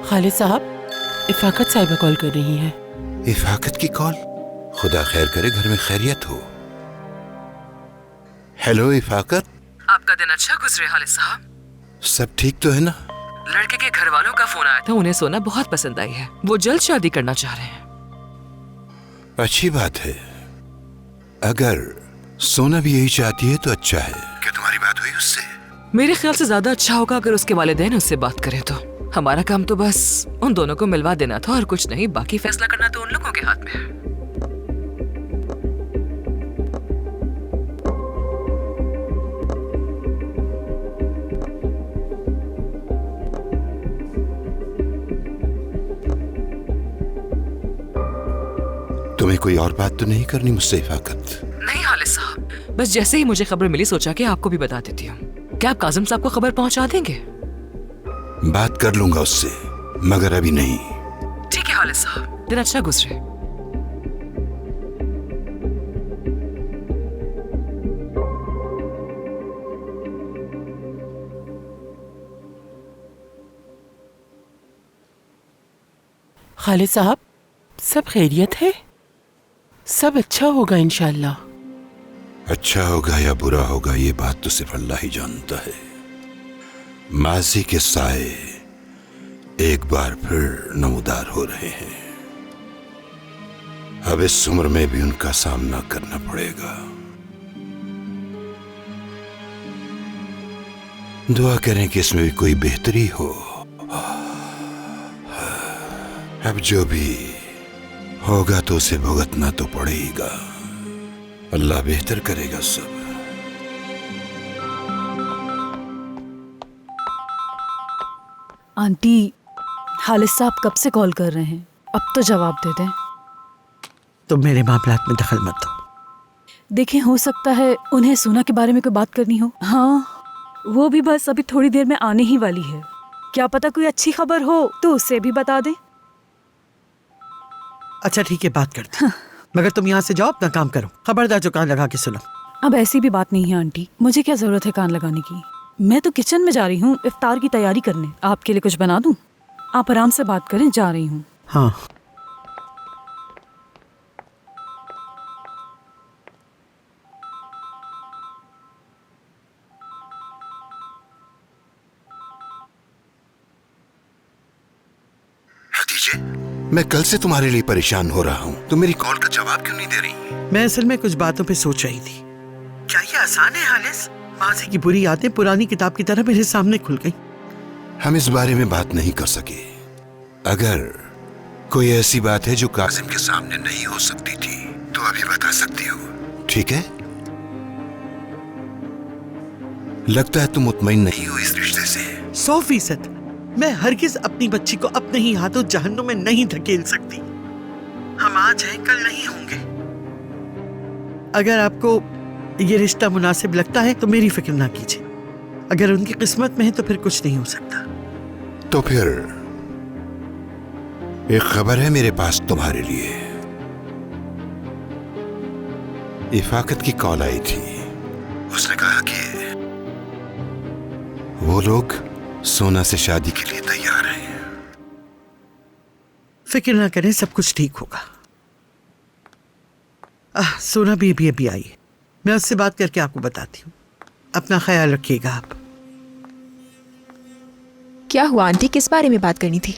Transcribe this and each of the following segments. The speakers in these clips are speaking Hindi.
खालिद साहब, इफाकत साहिबा कॉल कर रही हैं। इफाकत की कॉल? खुदा खैर करे, घर में खैरियत हो। हेलो इफाकत। आपका दिन अच्छा गुजरे खालिद साहब? सब ठीक तो है ना? लड़के के घर वालों का फोन आया था, उन्हें सोना बहुत पसंद आई है, वो जल्द शादी करना चाह रहे हैं। अच्छी बात है। अगर सोना भी यही चाहती है तो अच्छा है। क्या तुम्हारी बात हुई उससे? मेरे ख्याल से ज्यादा अच्छा होगा अगर उसके वालिदैन उससे बात करें तो। हमारा काम तो बस उन दोनों को मिलवा देना था और कुछ नहीं, बाकी फैसला करना तो उन लोगों के हाथ में है। तुम्हें कोई और बात तो नहीं करनी मुझसे इफाकत? नहीं खालिद साहब, बस जैसे ही मुझे खबर मिली सोचा कि आपको भी बता देती हूँ। क्या आप काजिम साहब को खबर पहुंचा देंगे? बात कर लूंगा उससे, मगर अभी नहीं। ठीक है खालिद साहब, दिन अच्छा गुजरे। खालिद साहब, सब खैरियत है? सब अच्छा होगा इंशाल्लाह। अच्छा होगा या बुरा होगा ये बात तो सिर्फ अल्लाह ही जानता है। माजी के साए एक बार फिर नमूदार हो रहे हैं। अब इस उम्र में भी उनका सामना करना पड़ेगा। दुआ करें कि इसमें भी कोई बेहतरी हो। अब जो भी होगा तो उसे भुगतना तो पड़ेगा। अल्लाह बेहतर करेगा सब। आंटी, खालिद साहब कब से कॉल कर रहे हैं, अब तो जवाब दे दें। तुम मेरे मामलात में दखल मत दो। देखें, हो सकता है उन्हें सोना के बारे में कोई बात करनी हो। हाँ, वो भी बस अभी थोड़ी देर में आने ही वाली है। क्या पता कोई अच्छी खबर हो तो उसे भी बता दें। अच्छा ठीक है, बात करते हैं। मगर तुम यहाँ से जाओ, अपना काम करो। खबरदार जो कान लगा के सुनो। अब ऐसी भी बात नहीं है आंटी, मुझे क्या जरूरत है कान लगाने की। मैं तो किचन में जा रही हूँ इफ्तार की तैयारी करने। आपके लिए कुछ बना दूँ? आप आराम से बात करें, जा रही हूँ। हाँ। हतीजे, मैं कल से तुम्हारे लिए परेशान हो रहा हूँ। तुम मेरी कॉल का जवाब क्यों नहीं दे रही? मैं असल में कुछ बातों पे सोच रही थी। क्या ये आसान है हालिस? माजी की बुरी यादें पुरानी किताब की तरह मेरे सामने खुल गई। हम इस बारे में बात नहीं कर सके। अगर कोई ऐसी बात है जो कासिम के सामने नहीं हो सकती थी तो अभी बता सकती हो, ठीक है? लगता है तुम मुतमईन नहीं हो इस रिश्ते से। 100%। मैं हरगिज अपनी बच्ची को अपने ही हाथों जहन्नुम में नहीं धकेल सकती। हम आज हैं, कल नहीं होंगे। अगर आपको ये रिश्ता मुनासिब लगता है तो मेरी फिक्र ना कीजिए। अगर उनकी किस्मत में है तो फिर कुछ नहीं हो सकता। तो फिर एक खबर है मेरे पास तुम्हारे लिए। इफाकत की कॉल आई थी। उसने कहा कि वो लोग सोना से शादी के लिए तैयार हैं। फिक्र ना करें, सब कुछ ठीक होगा। सोना भी अभी आई है। मैं उससे बात करके आपको बताती हूँ। अपना ख्याल रखिएगा आप। क्या हुआ आंटी, किस बारे में बात करनी थी?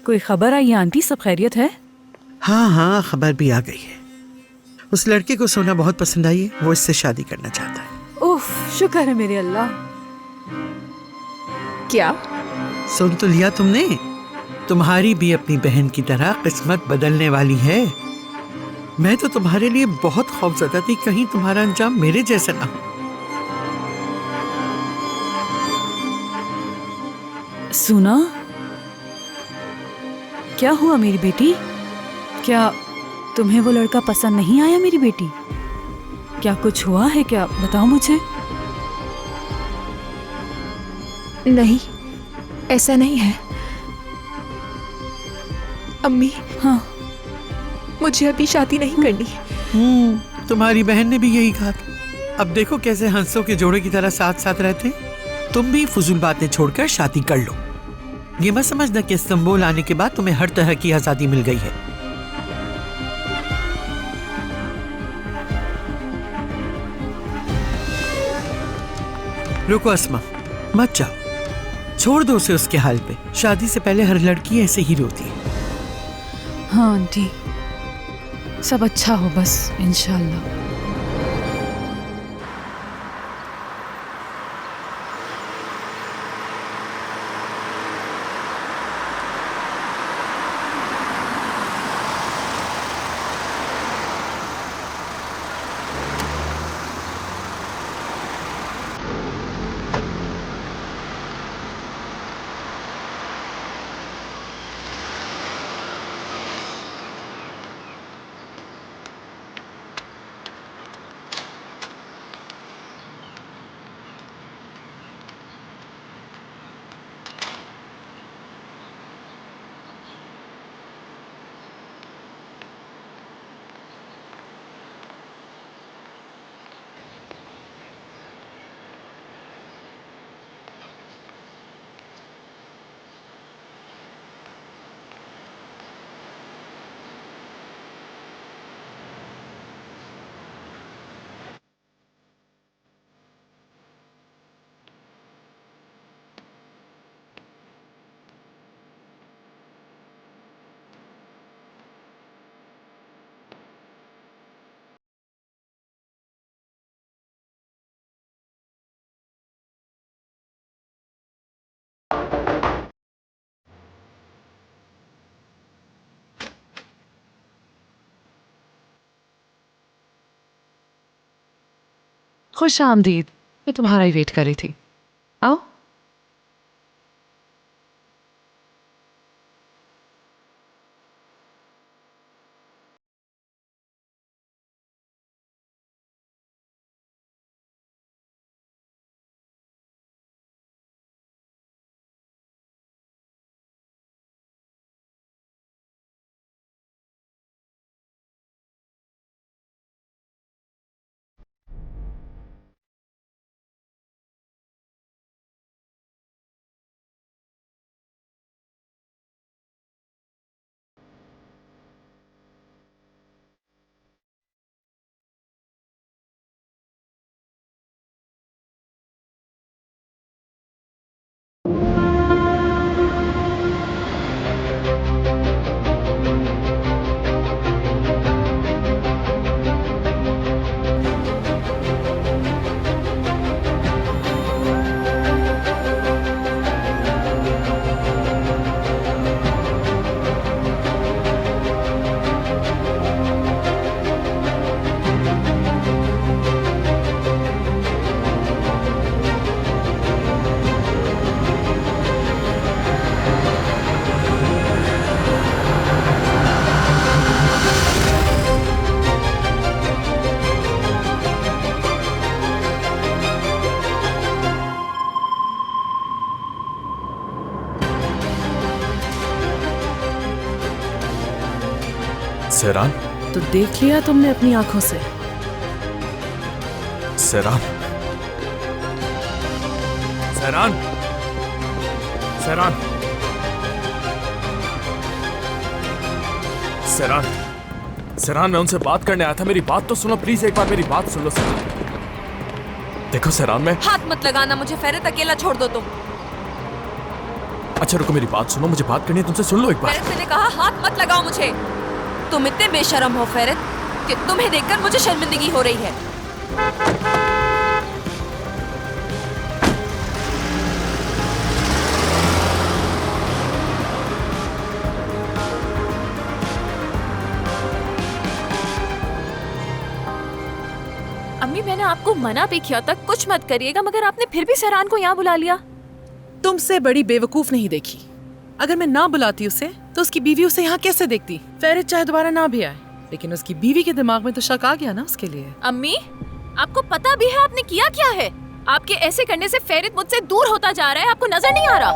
कोई खबर आई है आंटी? सब खैरियत है? हाँ हाँ, खबर भी आ गई है। उस लड़के को सोना बहुत पसंद आई है, वो इससे शादी करना चाहता है। उफ, शुक्र है मेरे अल्लाह। क्या सुन तो लिया तुमने? तुम्हारी भी अपनी बहन की तरह किस्मत बदलने वाली है। मैं तो तुम्हारे लिए बहुत खौफजदा थी, कहीं तुम्हारा अंजाम मेरे जैसा ना हो। सुना? क्या हुआ मेरी बेटी? क्या तुम्हें वो लड़का पसंद नहीं आया मेरी बेटी? क्या कुछ हुआ है क्या? बताओ मुझे। नहीं, ऐसा नहीं है अम्मी। हाँ, मुझे अभी शादी नहीं करनी। तुम्हारी बहन ने भी यही कहा। अब देखो कैसे हंसों के जोड़े की तरह साथ साथ रहते। तुम भी फजूल बातें छोड़कर शादी कर लो। ये मत समझना कि इस्तांबुल आने के बाद तुम्हें हर तरह की आजादी मिल गई है। रुको अस्मा, मत जाओ, छोड़ दो उसे उसके हाल पे। शादी से पहले हर लड़की ऐसे ही रोती है। हाँ आंटी, सब अच्छा हो बस, इंशाल्लाह। खुश आमदीद। मैं तुम्हारा ही वेट कर रही थी। आओ। सेरान, तो देख लिया तुमने अपनी आंखों से। सेरान, सेरान, सेरान, सेरान, सेरान, मैं उनसे बात करने आया था। मेरी बात तो सुनो प्लीज, एक बार मेरी बात सुन लो सेरान। देखो सेरान, मैं हाथ मत लगाना मुझे, फेरत अकेला छोड़ दो तुम। अच्छा रुको, मेरी बात सुनो, मुझे बात करनी है तुमसे, सुन लो एक बार। फेरत, मैंने कहा हाथ मत लगाओ मुझे। तुम इतने बेशर्म हो फेरत कि तुम्हें देखकर मुझे शर्मिंदगी हो रही है। अम्मी, मैंने आपको मना भी किया था कुछ मत करिएगा, मगर आपने फिर भी सहरान को यहाँ बुला लिया। तुमसे बड़ी बेवकूफ नहीं देखी। अगर मैं ना बुलाती उसे तो उसकी बीवी उसे यहाँ कैसे देखती? फेरित चाहे दोबारा ना भी आए, लेकिन उसकी बीवी के दिमाग में तो शक आ गया ना उसके लिए। अम्मी, आपको पता भी है आपने किया क्या है? आपके ऐसे करने से फेरित मुझसे दूर होता जा रहा है, आपको नजर नहीं आ रहा?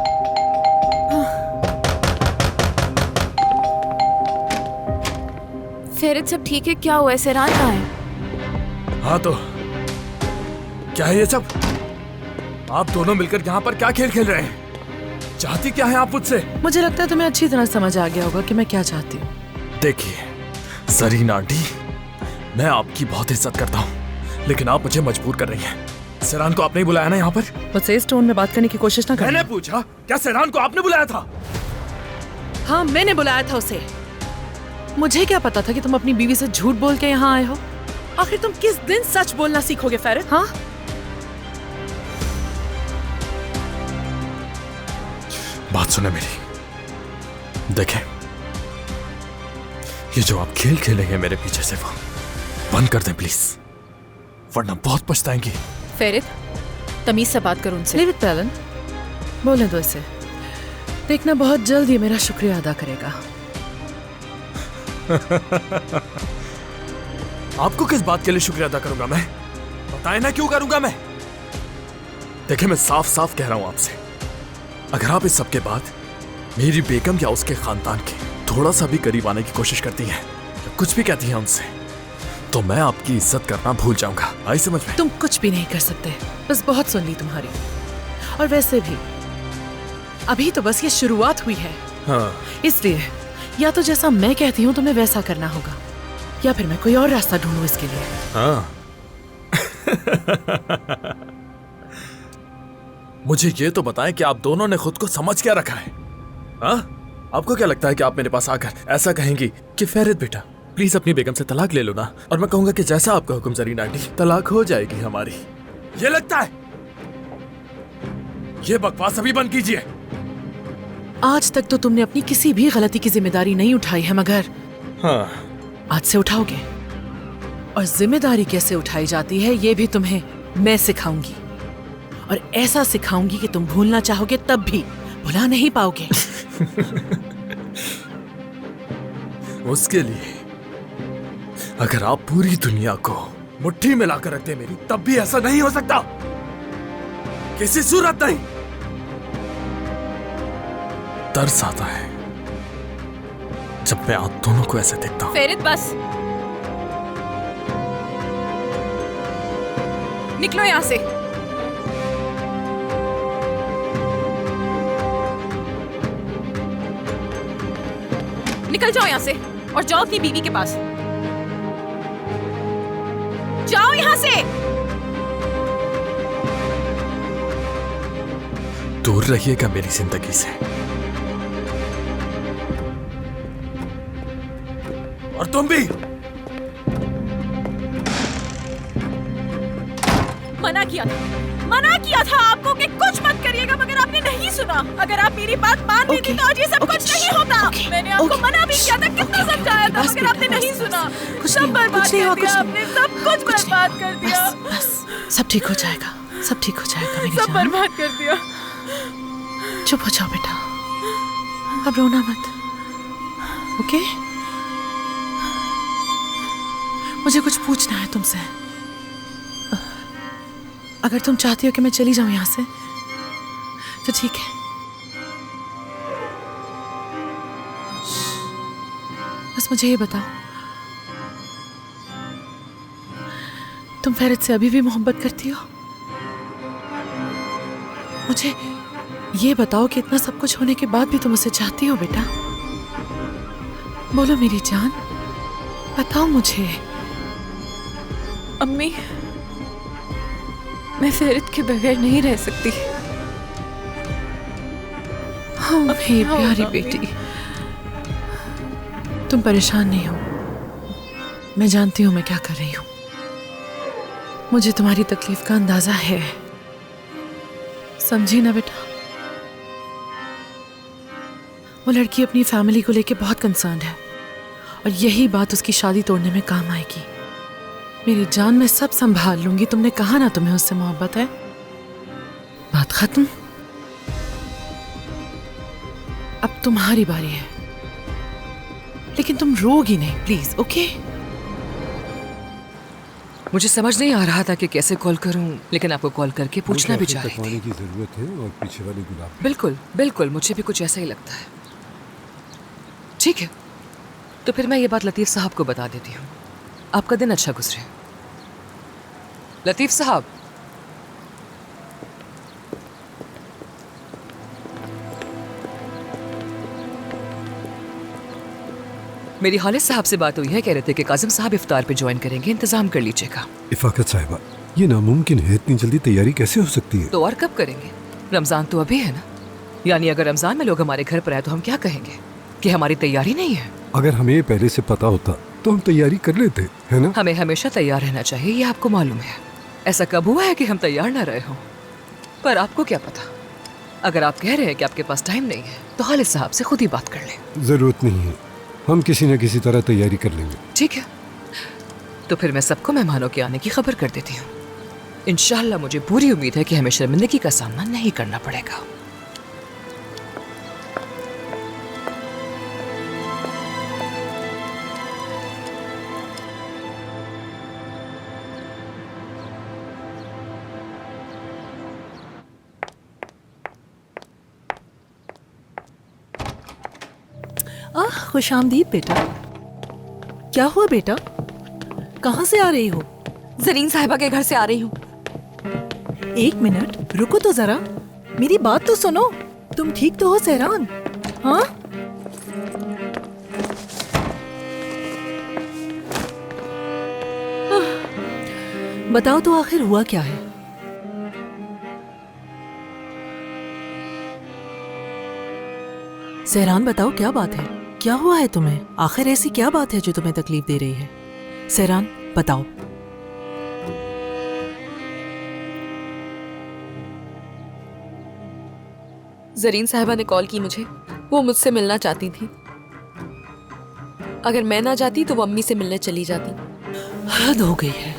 फेरित, सब ठीक है? क्या हुआ है? सहरान कहाँ है? हाँ तो क्या है ये सब? आप दोनों मिलकर यहाँ पर क्या खेल खेल रहे हैं? चाहती क्या है आप मुझसे? मुझे लगता है तुम्हें अच्छी तरह समझ आ गया होगा कि मैं क्या चाहती हूँ। देखिए जरीन आंटी, मैं आपकी बहुत इज्जत करता हूँ, लेकिन आप मुझे मजबूर कर रही हैं। सेरान को आपने ही बुलाया ना यहाँ पर? मुझसे इस टोन में बात करने की कोशिश ना करना। मैंने पूछा, क्या सेरान को आपने बुलाया था? हाँ, मैंने बुलाया था उसे। मुझे क्या पता था कि तुम अपनी बीवी से झूठ बोल के यहाँ आए हो। आखिर तुम किस दिन सच बोलना सीखोगे फेरित? हाँ, बात सुने मेरी। देखें, ये जो आप खेल खेलेंगे मेरे पीछे से, वो बंद कर दें प्लीज, वरना बहुत पछताएंगी। फेरित, तमीज से बात करो उनसे। लीव इट पेलन, बोलने दो इसे। देखना बहुत जल्द ये मेरा शुक्रिया अदा करेगा। आपको किस बात के लिए शुक्रिया अदा करूंगा मैं? बताए ना क्यों करूंगा मैं? देखिए, मैं साफ साफ कह रहा हूं आपसे, अगर आप इस सब के बाद मेरी बेगम या उसके खानदान के थोड़ा सा भी करीब आने की कोशिश करती हैं या कुछ भी कहती हैं उनसे, तो मैं आपकी इज्जत करना भूल जाऊंगा। आई समझ में? तुम कुछ भी नहीं कर सकते, बस बहुत सुन ली तुम्हारी। और वैसे भी अभी तो बस ये शुरुआत हुई है। हाँ। इसलिए या तो जैसा मैं कहती हूँ तुम्हें वैसा करना होगा, या फिर मैं कोई और रास्ता ढूंढूं इसके लिए। हाँ। मुझे ये तो बताएं कि आप दोनों ने खुद को समझ क्या रखा है? हाँ? आपको क्या लगता है कि आप मेरे पास आकर ऐसा कहेंगी कि फेरित बेटा प्लीज अपनी बेगम से तलाक ले लो ना, और मैं कहूंगा कि जैसा आपका हुक्म जरीन आंटी, तलाक हो जाएगी हमारी? ये लगता है? ये बकवास अभी बंद कीजिए। आज तक तो तुमने अपनी किसी भी गलती की जिम्मेदारी नहीं उठाई है, मगर हाँ, आज से उठाओगे। और जिम्मेदारी कैसे उठाई जाती है ये भी तुम्हें मैं सिखाऊंगी, और ऐसा सिखाऊंगी कि तुम भूलना चाहोगे तब भी भुला नहीं पाओगे। उसके लिए अगर आप पूरी दुनिया को मुट्ठी में लाकर रखते मेरी, तब भी ऐसा नहीं हो सकता, किसी सूरत नहीं। तरस आता है जब मैं आप दोनों को ऐसे देखता हूं। फेरित बस, निकलो यहाँ से। निकल जाओ यहाँ से और जाओ अपनी बीवी के पास। जाओ यहाँ से। दूर रहिएगा मेरी जिंदगी से। और तुम भी। मना किया था आपको कि कुछ मत करिएगा, मगर आपने नहीं सुना। अगर आप मेरी बात मान लेती तो आज ये सब कुछ नहीं होता। मैंने आपको मना भी किया था, कितना समझाया था, मगर आपने नहीं सुना। सब बर्बाद कर दिया आपने, सब कुछ बर्बाद कर दिया। बस सब ठीक हो जाएगा, सब ठीक हो जाएगा मेरी सब जान। बर्बाद कर दिया। चुप हो जाओ बेटा, अब रोना मत, ओके? मुझे कुछ पूछना है तुमसे। अगर तुम चाहती हो कि मैं चली जाऊं यहाँ से तो ठीक है। बस मुझे ये बताओ, तुम फेरित से अभी भी मोहब्बत करती हो? मुझे ये बताओ कि इतना सब कुछ होने के बाद भी तुम उसे चाहती हो बेटा? बोलो मेरी जान, बताओ मुझे। अम्मी, मैं फेरित के बगैर नहीं रह सकती। हाँ मेरी प्यारी बेटी, तुम परेशान नहीं हो, मैं जानती हूं मैं क्या कर रही हूं। मुझे तुम्हारी तकलीफ का अंदाजा है, समझी ना बेटा? वो लड़की अपनी फैमिली को लेके बहुत कंसर्न है, और यही बात उसकी शादी तोड़ने में काम आएगी। मेरी जान, मैं सब संभाल लूंगी। तुमने कहा ना तुम्हें उससे मोहब्बत है, बात खत्म। अब तुम्हारी बारी है, लेकिन तुम रोगी नहीं प्लीज, ओके? मुझे समझ नहीं आ रहा था कि कैसे कॉल करूं, लेकिन आपको कॉल करके पूछना भी चाह रही थी। की जरूरत है और पीछे वाली गुलाब। बिल्कुल बिल्कुल, मुझे भी कुछ ऐसा ही लगता है। ठीक है, तो फिर मैं ये बात लतीफ साहब को बता देती हूँ। आपका दिन अच्छा गुजरे। लतीफ साहब, मेरी खालिद साहब से बात हुई है, कह रहे थे कि काजिम साहब इफ्तार पे ज्वाइन करेंगे, इंतजाम कर लीजिएगा। इफाकत साहिबा, ये नामुमकिन है, इतनी जल्दी तैयारी कैसे हो सकती है? तो और कब करेंगे? रमजान तो अभी है ना। यानी अगर रमजान में लोग हमारे घर पर आए तो हम क्या कहेंगे कि हमारी तैयारी नहीं है? अगर हमें ये पहले से पता होता तो हम तैयारी कर लेते, है ना? हमें हमेशा तैयार रहना चाहिए, ये आपको मालूम है। ऐसा कब हुआ है कि हम तैयार ना रहे हों? पर आपको क्या पता, अगर आप कह रहे हैं कि आपके पास टाइम नहीं है तो खालिद साहब से खुद ही बात कर लें। जरूरत नहीं है, हम किसी न किसी तरह तैयारी कर लेंगे। ठीक है, तो फिर मैं सबको मेहमानों के आने की खबर कर देती हूँ। इंशाल्लाह मुझे पूरी उम्मीद है कि हमें शर्मिंदगी का सामना नहीं करना पड़ेगा। खुशामदीद बेटा। क्या हुआ बेटा, कहाँ से आ रही हो? जरीन साहिबा के घर से आ रही हूँ। एक मिनट रुको तो जरा, मेरी बात तो सुनो। तुम ठीक तो हो सहरान? हाँ, बताओ तो आखिर हुआ क्या है? सहरान बताओ क्या बात है, क्या हुआ है तुम्हें? आखिर ऐसी क्या बात है जो तुम्हें तकलीफ दे रही है? सहरान बताओ। जरीन साहिबा ने कॉल की मुझे, वो मुझसे मिलना चाहती थी। अगर मैं ना जाती तो वो अम्मी से मिलने चली जाती। हद हो गई है,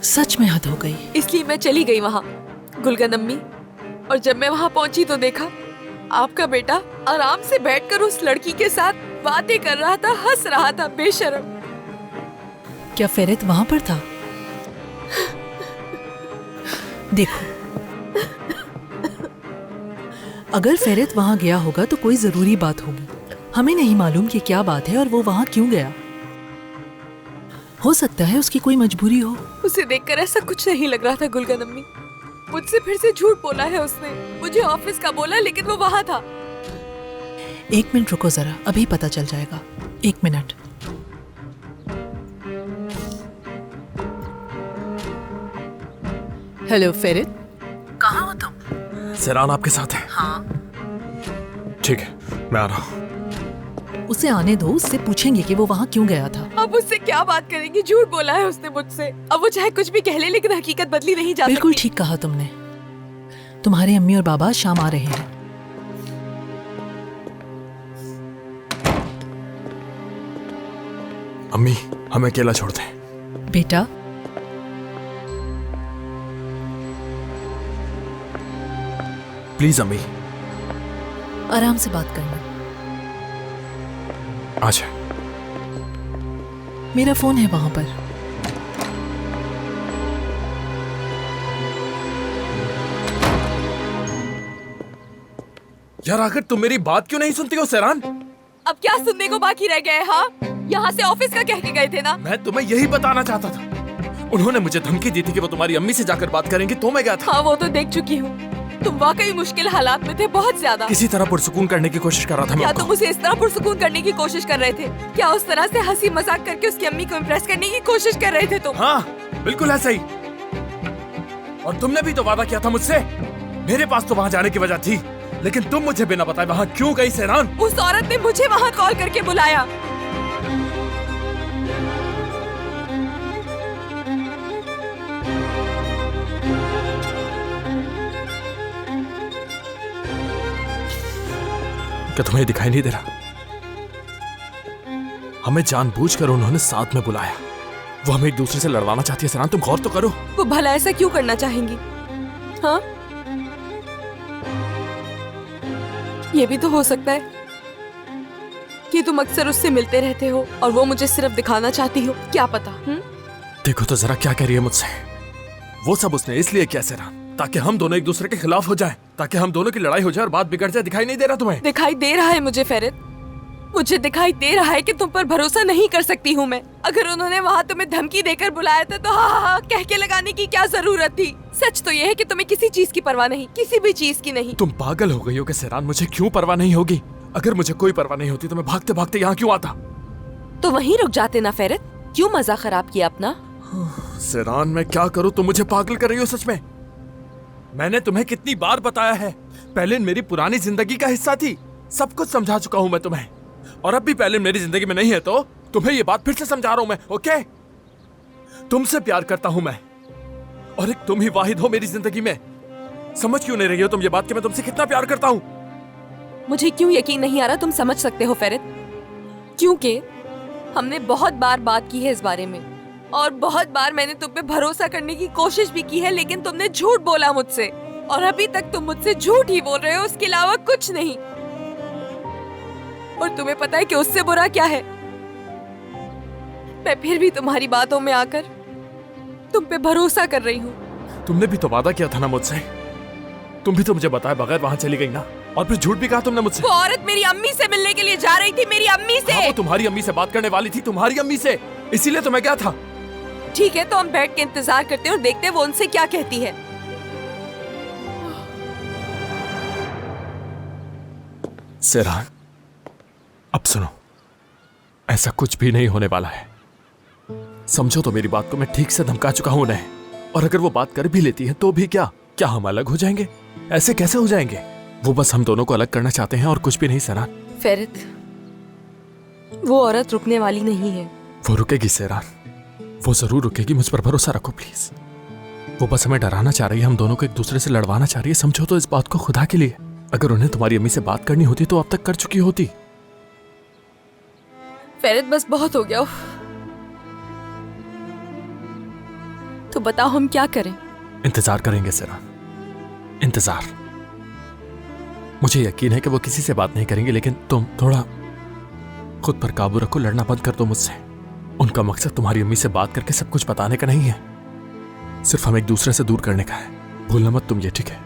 सच में हद हो गई। इसलिए मैं चली गई वहां, गुलगन अम्मी। और जब मैं वहां पहुंची तो देखा आपका बेटा आराम से बैठकर उस लड़की के साथ बातें कर रहा था, हंस रहा था, बेशर्म। क्या फेरित वहां पर था? देखो, अगर फेरित वहां गया होगा तो कोई जरूरी बात होगी। हमें नहीं मालूम कि क्या बात है और वो वहां क्यों गया। हो सकता है उसकी कोई मजबूरी हो। उसे देखकर ऐसा कुछ नहीं लग रहा था गुलगन अम्मी। मुझसे फिर से झूठ बोला है उसने। मुझे ऑफिस का बोला लेकिन वो वहां था। एक मिनट रुको जरा, अभी पता चल जाएगा। एक मिनट। हेलो फेरित, कहाँ हो तुम? सहरान आपके साथ है? हाँ। ठीक है, मैं आ रहा हूँ। उसे आने दो, उससे पूछेंगे कि वो वहाँ क्यों गया था। अब उससे क्या बात करेंगे? झूठ बोला है उसने मुझसे। अब वो चाहे कुछ भी कह ले लेकिन हकीकत बदली नहीं जा सकती। बिल्कुल ठीक कहा तुमने। तुम्हारे अम्मी और बाबा शाम आ रहे हैं। अम्मी, हमें अकेला छोड़ दें। बेटा, प्लीज अम्मी। आराम से बात करना। अच्छा, मेरा फोन है वहां पर। यार आखिर तुम मेरी बात क्यों नहीं सुनती हो सहरान? अब क्या सुनने को बाकी रह गया है? हाँ, यहाँ से ऑफिस का कह के गए थे ना। मैं तुम्हें यही बताना चाहता था। उन्होंने मुझे धमकी दी थी कि वो तुम्हारी अम्मी से जाकर बात करेंगे, तो मैं गया था। हाँ, वो तो देख चुकी हूँ। तुम वाकई मुश्किल हालात में थे, बहुत ज्यादा। किसी तरह पुरसुकून करने की कोशिश कर रहा था मैं। क्या आपको। तुम उसे इस तरह पुरसुकून करने की कोशिश कर रहे थे? क्या उस तरह से हंसी मजाक करके उसकी अम्मी को इम्प्रेस करने की कोशिश कर रहे थे तुम? हाँ, बिल्कुल ऐसा ही। और तुमने भी तो वादा किया था मुझसे। मेरे पास तो वहाँ जाने की वजह थी, लेकिन तुम मुझे बिना बताए वहाँ क्यों गई सहरान? उस औरत ने मुझे वहाँ कॉल करके बुलाया। क्या तुम्हें दिखाई नहीं दे रहा? हमें जानबूझकर उन्होंने साथ में बुलाया। वो हमें एक दूसरे से लड़वाना चाहती है सहरान, तुम गौर तो करो। वो भला ऐसा क्यों करना चाहेंगी? हाँ, ये भी तो हो सकता है कि तुम अक्सर उससे मिलते रहते हो और वो मुझे सिर्फ दिखाना चाहती हो, क्या पता। देखो तो जरा क्या कह रही है मुझसे। वो सब उसने इसलिए किया सहरान, ताकि हम दोनों एक दूसरे के खिलाफ हो जाएं, ताकि हम दोनों की लड़ाई हो जाए और बात बिगड़ जाए। दिखाई नहीं दे रहा तुम्हें? दिखाई दे रहा है मुझे फेरित, मुझे दिखाई दे रहा है कि तुम पर भरोसा नहीं कर सकती हूँ मैं। अगर उन्होंने वहाँ तुम्हें धमकी देकर बुलाया था तो हाँ हाँ कह के लगाने की क्या जरूरत थी? सच तो यह है कि तुम्हें किसी चीज की परवाह नहीं, किसी भी चीज की नहीं। तुम पागल हो गई हो कि सहरान, मुझे क्यों परवाह नहीं होगी? अगर मुझे कोई परवाह नहीं होती तो मैं भागते भागते यहाँ क्यों आता? तो वहीं रुक जाते ना फेरित, क्यों मजा खराब किया अपना? सेरान, मैं क्या करूं? तुम मुझे पागल कर रही हो सच में। मैंने तुम्हें कितनी बार बताया है, पहले मेरी पुरानी जिंदगी का हिस्सा थी। सब कुछ समझा चुका हूं मैं तुम्हें, और अब भी पहले मेरी जिंदगी में नहीं है तो तुम्हें ये बात फिर से समझा रहा हूं मैं। ओके, तुमसे प्यार करता हूं मैं, और एक तुम ही वाहिद हो मेरी जिंदगी में। समझ क्यों नहीं रही हो तुम ये बात कि मैं तुमसे कितना प्यार करता हूं? मुझे क्यों यकीन नहीं आ रहा तुम समझ सकते हो फेरित, क्योंकि हमने बहुत बार बात की है इस बारे में, और बहुत बार मैंने तुम पे भरोसा करने की कोशिश भी की है, लेकिन तुमने झूठ बोला मुझसे, और अभी तक तुम मुझसे झूठ ही बोल रहे हो, उसके अलावा कुछ नहीं। और तुम्हें पता है कि उससे बुरा क्या है? मैं फिर भी तुम्हारी बातों में आकर तुम पे भरोसा कर रही हूँ। तुमने भी तो वादा किया था ना मुझसे, तुम भी तो मुझे बताए बगैर वहां चली गई ना, और फिर झूठ भी कहा तुमने मुझसे। वो औरत मेरी अम्मी से मिलने के लिए जा रही थी, मेरी अम्मी से। हाँ, वो तुम्हारी अम्मी से बात करने वाली थी, तुम्हारी अम्मी से, इसीलिए तो मैं गया था। ठीक है, तो हम बैठ के इंतजार करते हैं और देखते हैं वो उनसे क्या कहती है। सेरान, अब सुनो, ऐसा कुछ भी नहीं होने वाला है। समझो तो मेरी बात को, मैं ठीक से धमका चुका हूं उन्हें, और अगर वो बात कर भी लेती है तो भी क्या हम अलग हो जाएंगे? ऐसे कैसे हो जाएंगे? वो बस हम दोनों को अलग करना चाहते हैं और कुछ भी नहीं। सेरान, फेरित, वो औरत रुकने वाली नहीं है। वो रुकेगी सेरान, वो जरूर रुकेगी, मुझ पर भरोसा रखो प्लीज। वो बस हमें डराना चाह रही है, हम दोनों को एक दूसरे से लड़वाना चाह रही है। समझो तो इस बात को खुदा के लिए। अगर उन्हें तुम्हारी अम्मी से बात करनी होती तो अब तक कर चुकी होती। फेरित, बस बहुत हो गया। तो बताओ हम क्या करें? इंतजार करेंगे सेरान, इंतजार। मुझे यकीन है कि वो किसी से बात नहीं करेंगे, लेकिन तुम थोड़ा खुद पर काबू रखो, लड़ना बंद कर दो मुझसे। उनका मकसद तुम्हारी अम्मी से बात करके सब कुछ बताने का नहीं है, सिर्फ हम एक दूसरे से दूर करने का है। भूलना मत तुम ये, ठीक है?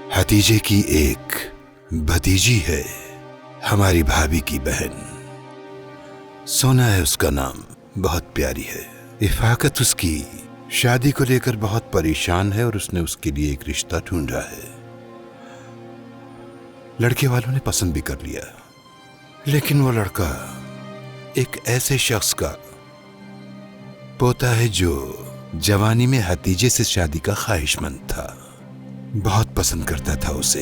हतीजे की एक भतीजी है, हमारी भाभी की बहन। सोना है उसका नाम, बहुत प्यारी है। इफाकत उसकी शादी को लेकर बहुत परेशान है और उसने उसके लिए एक रिश्ता ढूंढा है। लड़के वालों ने पसंद भी कर लिया, लेकिन वो लड़का एक ऐसे शख्स का पोता है जो जवानी में हतीजे से शादी का ख्वाहिशमंद था, बहुत पसंद करता था उसे।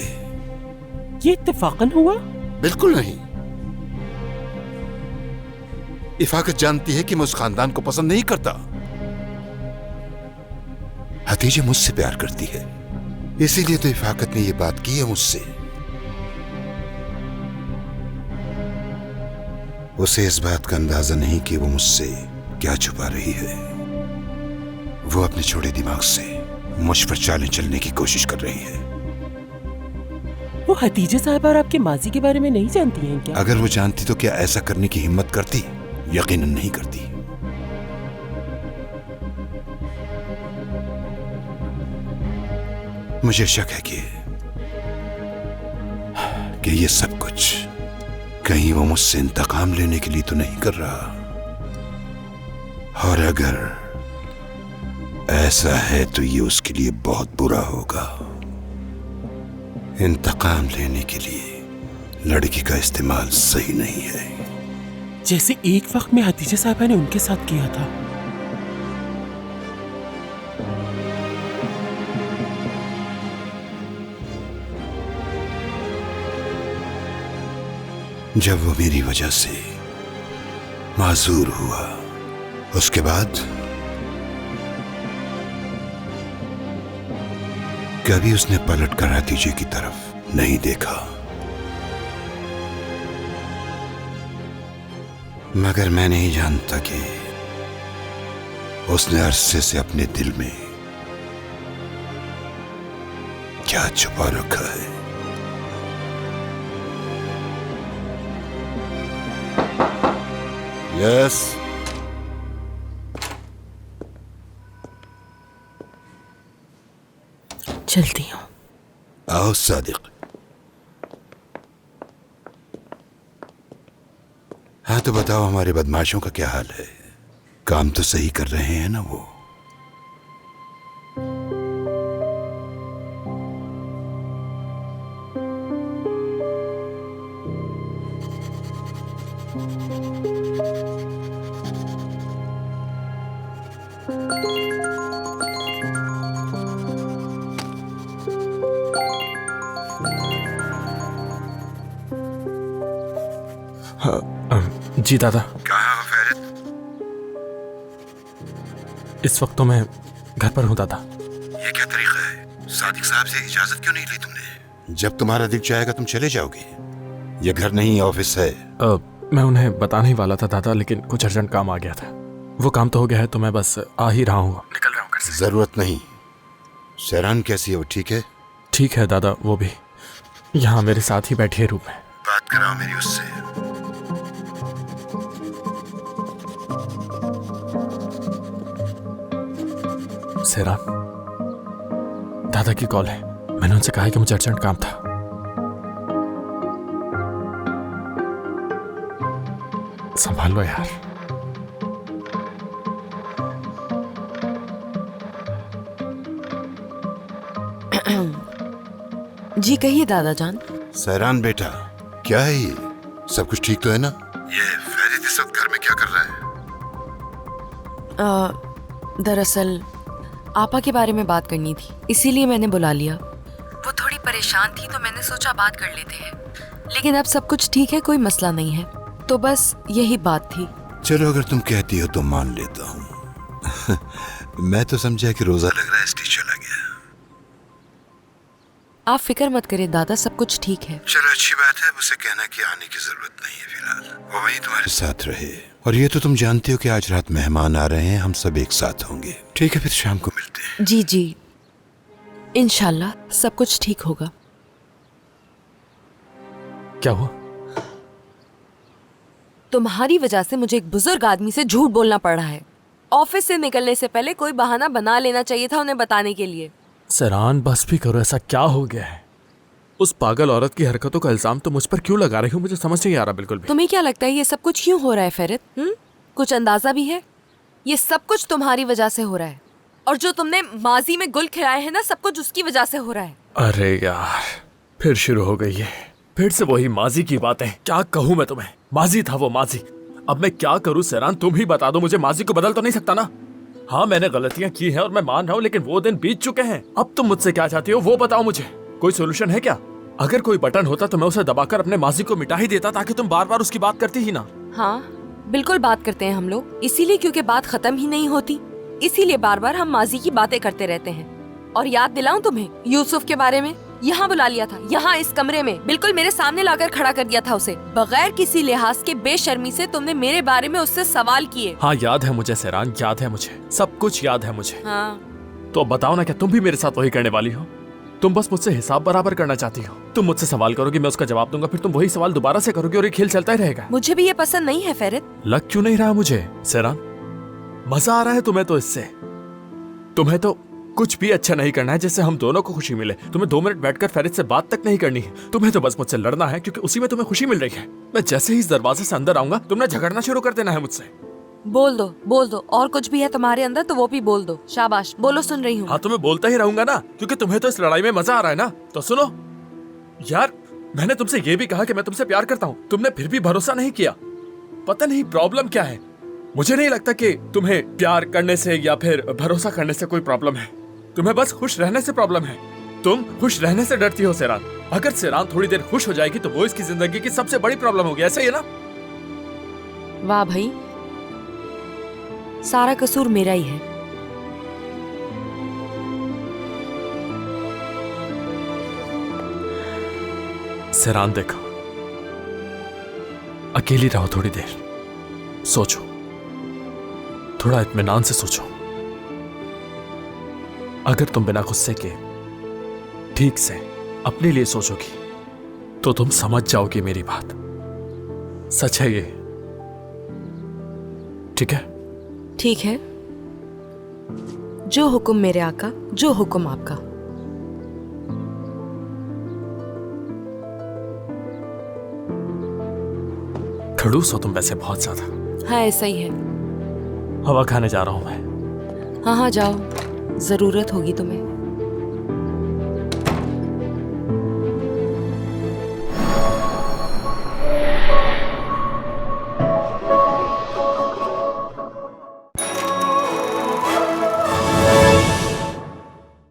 ये इत्तेफाकन हुआ? बिल्कुल नहीं। इफाकत जानती है कि मैं उस खानदान को पसंद नहीं करता। हतीजे मुझसे प्यार करती है, इसीलिए तो इफाकत ने यह बात की है मुझसे। उसे इस बात का अंदाजा नहीं कि वो मुझसे क्या छुपा रही है। वो अपने छोटे दिमाग से मुझ पर चालें चलने की कोशिश कर रही है। वो हतीजे साहब और आपके माजी के बारे में नहीं जानती हैं क्या? अगर वो जानती तो क्या ऐसा करने की हिम्मत करती? यकीनन नहीं करती। मुझे शक है कि ये सब कुछ कहीं वो मुझसे इंतकाम लेने के लिए तो नहीं कर रहा, और अगर ऐसा है तो ये उसके लिए बहुत बुरा होगा। इंतकाम लेने के लिए लड़की का इस्तेमाल सही नहीं है, जैसे एक वक्त में हतीजे साहबा ने उनके साथ किया था। जब वो मेरी वजह से माजूर हुआ, उसके बाद कभी उसने पलटकर हतीजे की तरफ नहीं देखा। मगर मैं नहीं जानता कि उसने अरसे से अपने दिल में क्या छुपा रखा है? यस। चलती हूँ। आओ सादिक। हाँ तो बताओ, हमारे बदमाशों का क्या हाल है? काम तो सही कर रहे हैं ना वो? जी दादा। कहाँ हो फेरित? इस वक्त तो मैं घर पर हूँ दादा। ये क्या तरीका है? सादिक साहब से इजाजत क्यों नहीं ली तुमने? जब तुम्हारा दिल चाहेगा तुम चले जाओगे। ये घर नहीं ऑफिस है। मैं उन्हें बताने ही वाला था दादा, लेकिन कुछ अर्जेंट काम आ गया था। वो काम तो हो गया है, तो मैं बस आ ही रहा हूँ, निकल रहा हूँ घर से। जरूरत नहीं। सहरान कैसी है वो? ठीक है? ठीक है दादा, वो भी यहाँ मेरे साथ ही बैठी है रूम में। बात कराओ मेरी उससे। सहरान, दादा की कॉल है। मैंने उनसे कहा कि मुझे अर्जेंट काम था। संभाल लो यार। जी कहिए दादा जान। सहरान बेटा, क्या है ये? सब कुछ ठीक तो है ना? ये फेरित इस वक्त घर में क्या कर रहा है? दरअसल आपा के बारे में बात करनी थी, इसीलिए मैंने बुला लिया। वो थोड़ी परेशान थी तो मैंने सोचा बात कर लेते हैं, लेकिन अब सब कुछ ठीक है, कोई मसला नहीं है, तो बस यही बात थी। चलो अगर तुम कहती हो तो मान लेता हूँ। मैं तो समझा कि रोजा लग रहा है इसलिए चला गया। आप फिक्र मत करें दादा, सब कुछ ठीक है। चलो अच्छी बात है। उसे कहना कि आने की जरूरत नहीं है फिलहाल, वो वहीं तुम्हारे साथ रहे। और ये तो तुम जानते हो कि आज रात मेहमान आ रहे हैं, हम सब एक साथ होंगे। ठीक है, फिर शाम को मिलते हैं। जी जी, इंशाल्लाह सब कुछ ठीक होगा। क्या हुआ? तुम्हारी वजह से मुझे एक बुजुर्ग आदमी से झूठ बोलना पड़ रहा है। ऑफिस से निकलने से पहले कोई बहाना बना लेना चाहिए था उन्हें बताने के लिए। सहरान बस भी करो, ऐसा क्या हो गया है? उस पागल औरत की हरकतों का इल्जाम तो मुझ पर क्यों लगा रही हो? मुझे समझ नहीं आ रहा बिल्कुल भी। तुम्हें क्या लगता है ये सब कुछ क्यों हो रहा है फेरित? कुछ अंदाजा भी है? ये सब कुछ तुम्हारी वजह से हो रहा है, और जो तुमने माजी में गुल खिलाए हैं ना, सब कुछ उसकी वजह से हो रहा है। अरे यार, फिर शुरू हो गई है, फिर से वही माजी की बातें। क्या कहूँ मैं तुम्हें? माजी था वो माजी। अब मैं क्या करूँ सहरान, तुम ही बता दो मुझे। माजी को बदल तो नहीं सकता ना? हाँ मैंने गलतियां की हैं और मैं मान रहा हूँ, लेकिन वो दिन बीत चुके हैं। अब तुम मुझसे क्या चाहती हो वो बताओ मुझे। कोई सोल्यूशन है क्या? अगर कोई बटन होता तो मैं उसे दबाकर अपने माजी को मिटा ही देता, ताकि तुम बार बार उसकी बात करती ही ना। हाँ बिल्कुल बात करते हैं हम लोग, इसीलिए क्योंकि बात खत्म ही नहीं होती, इसीलिए बार बार हम माजी की बातें करते रहते हैं। और याद दिलाऊं तुम्हें यूसुफ के बारे में? यहाँ बुला लिया था, यहाँ इस कमरे में बिल्कुल मेरे सामने लाकर खड़ा कर दिया था उसे, बगैर किसी लिहाज के बेशर्मी से तुमने मेरे बारे में उससे सवाल किए। हाँ याद है मुझे सहरान, याद है मुझे, सब कुछ याद है मुझे। हाँ तो अब बताओ ना, क्या तुम भी मेरे साथ वही करने वाली हो? तुम बस मुझसे हिसाब बराबर करना चाहती हो। तुम मुझसे सवाल करोगी, मैं उसका जवाब दूंगा, फिर तुम वही सवाल दोबारा से करोगी और ये खेल चलता ही रहेगा। मुझे भी ये पसंद नहीं है फेरित। लग क्यों नहीं रहा मुझे सहरान? मजा आ रहा है तुम्हें तो इससे? तुम्हें तो कुछ भी अच्छा नहीं करना है जिससे हम दोनों को खुशी मिले। तुम्हें 2 मिनट बैठकर फेरित से बात तक नहीं करनी है। तुम्हें तो बस मुझसे लड़ना है, क्योंकि उसी में तुम्हें खुशी मिल रही है। मैं जैसे ही इस दरवाजे से अंदर आऊंगा तुमने झगड़ना शुरू कर देना है मुझसे। बोल दो, और कुछ भी है तुम्हारे अंदर तो वो भी बोल दो। शाबाश, बोलो, सुन रही हूँ। हाँ तो मैं बोलता ही रहूंगा ना, क्योंकि तुम्हें तो इस लड़ाई में मजा आ रहा है ना। तो सुनो यार, मैंने तुमसे ये भी कहा कि मैं तुमसे प्यार करता हूँ, तुमने फिर भी भरोसा नहीं किया। पता नहीं प्रॉब्लम क्या है। मुझे नहीं लगता कि तुम्हें प्यार करने से या फिर भरोसा करने से कोई प्रॉब्लम है। तुम्हें बस खुश रहने से प्रॉब्लम है। तुम खुश रहने से डरती हो सहरान। अगर सहरान थोड़ी देर खुश हो जाएगी तो वो इसकी जिंदगी की सबसे बड़ी प्रॉब्लम होगी, ऐसा ही है ना? वाह भाई, सारा कसूर मेरा ही है। सहरान देखो, अकेली रहो थोड़ी देर, सोचो, थोड़ा इत्मीनान से सोचो। अगर तुम बिना गुस्से के ठीक से अपने लिए सोचोगी तो तुम समझ जाओगी मेरी बात। सच है ये, ठीक है? ठीक है, जो हुक्म मेरे आका, जो हुक्म आपका। खड़ूस हो तुम वैसे बहुत ज्यादा। हाँ ऐसा ही है। हवा खाने जा रहा हूं मैं। हाँ हाँ जाओ, जरूरत होगी तुम्हें।